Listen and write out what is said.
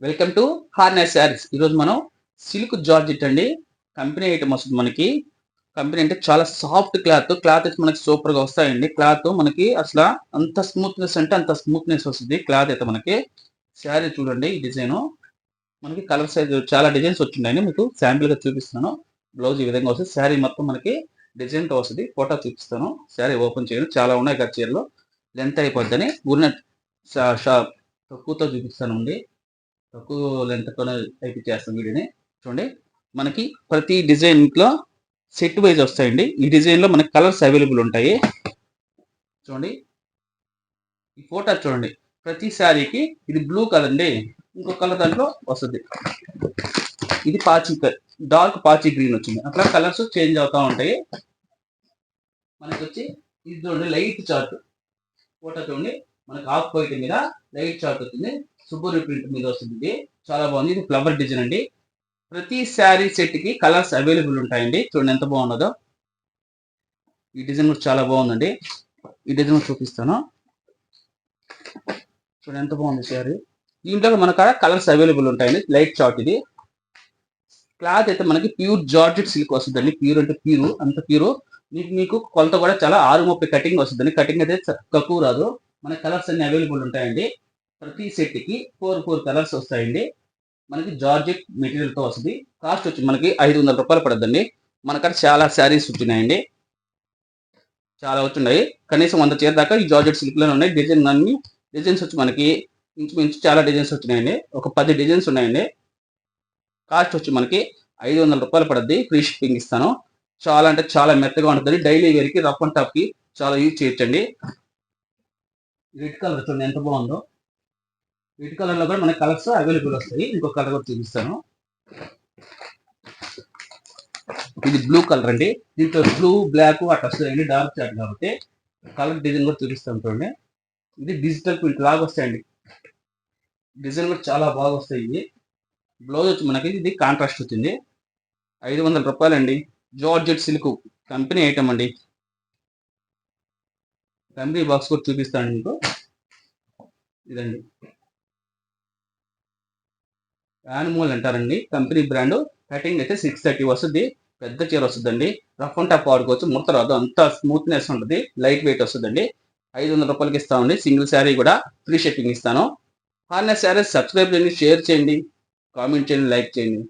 Welcome to harness saris. ఈరోజు మనం silk georgette అండి. కంపెనీ ఐటమ్ వస్తుంది మనకి. కంపెనీ అంటే చాలా సాఫ్ట్ క్లాత్. క్లాత్ అయితే మనకి సూపర్ గా వస్తాయండి. క్లాత్ మనకి అసలు అంత స్మూత్నెస్ అంటే అంత స్మూత్నెస్ వస్తుంది. క్లాత్ అయితే మనకి శారీ చూడండి. ఈ డిజైన్ మనకి కలర్ సైజ్ చాలా డిజైన్స్ వచ్చిందండి. మీకు శాంపిల్ గా చూపిస్తున్నాను. బ్లౌజ్ ఈ విధంగా వస్తుంది. శారీ మొత్తం మనకి డిజైన్ తో వస్తుంది. ఫోటో చూపిస్తాను. శారీ ఓపెన్ చేయను, చాలా ఉన్నాయి కదా చీరలో. లెంత్ అయిపోద్దని ఊరిన తక్కువతో చూపిస్తానండి. తక్కువ లెంత్తోనే టైప్ చేస్తాం వీడియోని. చూడండి, మనకి ప్రతి డిజైన్లో సెట్ వైజ్ వస్తాయండి. ఈ డిజైన్లో మనకి కలర్స్ అవైలబుల్ ఉంటాయి. చూడండి, ఈ ఫోటో చూడండి. ప్రతి శారీకి ఇది బ్లూ కలర్ అండి. ఇంకో కలర్ దాంట్లో వస్తుంది. ఇది పాచి డార్క్ పాచి గ్రీన్ వచ్చింది. అట్లా కలర్స్ చేంజ్ అవుతూ ఉంటాయి. మనకి వచ్చి ఇది చూడండి, లైట్ చార్ట్. ఫోటో చూడండి, మనకి ఆఫ్ వైట్ మీద లైట్ చార్ట్ వచ్చింది. సుబ్బూరి ప్రింట్ మీద వస్తుంది. ఇది చాలా బాగుంది. ఇది ఫ్లవర్ డిజైన్ అండి. ప్రతి శారీ సెట్ కి కలర్స్ అవైలబుల్ ఉంటాయండి. చూడండి ఎంత బాగున్నదో. ఈ డిజైన్ కూడా చాలా బాగుందండి. ఈ డిజైన్ చూపిస్తాను. చూడండి ఎంత బాగుంది శారీ. దీంట్లో మన కాడ కలర్స్ అవైలబుల్ ఉంటాయండి. లైట్ చార్ట్ ఇది. క్లాత్ అయితే మనకి ప్యూర్ జార్జెట్ సిల్క్ వస్తుందండి. ప్యూర్ అంటే ప్యూర్, అంత ప్యూర్. మీకు కొలత కూడా చాలా 6:30 కటింగ్ వస్తుందండి. కటింగ్ అయితే తక్కువ రాదు. మన కలర్స్ అన్ని అవైలబుల్ ఉంటాయండి. ప్రతి సెట్ కి 4 కలర్స్ వస్తాయండి. మనకి జార్జెట్ మెటీరియల్ తో వస్తుంది. కాస్ట్ వచ్చి మనకి 500 రూపాయలు పడుతుందండి. మనకాడ చాలా శారీస్ వచ్చినాయండి. చాలా వచ్చున్నాయి. కనీసం 100 చీర దాకా ఈ జార్జెట్ సిల్క్ లోనే ఉన్నాయి. డిజైన్స్ వచ్చి మనకి ఇంచుమించు చాలా డిజైన్స్ వచ్చినాయండి. ఒక 10 డిజైన్స్ ఉన్నాయండి. కాస్ట్ వచ్చి మనకి 500 రూపాయలు పడుద్ది. ఫ్రీ షిప్పింగ్ ఇస్తాను. చాలా అంటే చాలా మెత్తగా ఉంటుంది. డైలీ వేర్ కి, రఫ్ అండ్ టఫ్ కి చాలా యూజ్ చేయొచ్చండి. రెడ్ కలర్ చూడండి ఎంత బాగుందో. రెడ్ కలర్ లో కూడా మనకి కలర్స్ అవైలబుల్ వస్తాయి. ఇంకొక కలర్ కూడా చూపిస్తాను. ఇది బ్లూ కలర్ అండి. దీంట్లో బ్లూ, బ్లాక్ అట్లా వస్తాయండి. డార్క్ చాట్ కాబట్టి కలర్ డిజైన్ కూడా చూపిస్తాను చూడండి. ఇది డిజిటల్ ప్రింట్ లాగా వస్తాయండి. డిజైన్ కూడా చాలా బాగా వస్తాయి. ఇది బ్లౌజ్ వచ్చి మనకి ఇది కాంట్రాస్ట్ వచ్చింది. 500 రూపాయలండి. జార్జెట్ సిల్క్ కంపెనీ ఐటమ్ అండి. కంపెనీ బాక్స్ కూడా చూపిస్తాను మీకు. ఇదండి, యానిమల్ అంటారండి కంపెనీ బ్రాండ్. కటింగ్ అయితే 630 వస్తుంది. పెద్ద చీర వస్తుందండి. రఫ్ అండ్ టఫ్ వాడుకోవచ్చు. ముడత రాదు. అంత స్మూత్నెస్ ఉంటుంది. లైట్ వెయిట్ వస్తుందండి. 500 రూపాయలకి ఇస్తామండి. సింగిల్ శారీ కూడా ఫ్రీ షిప్పింగ్ ఇస్తాను. హార్నెస్ శారీస్ సబ్స్క్రైబ్ చేయండి, షేర్ చేయండి, కామెంట్ చేయండి, లైక్ చేయండి.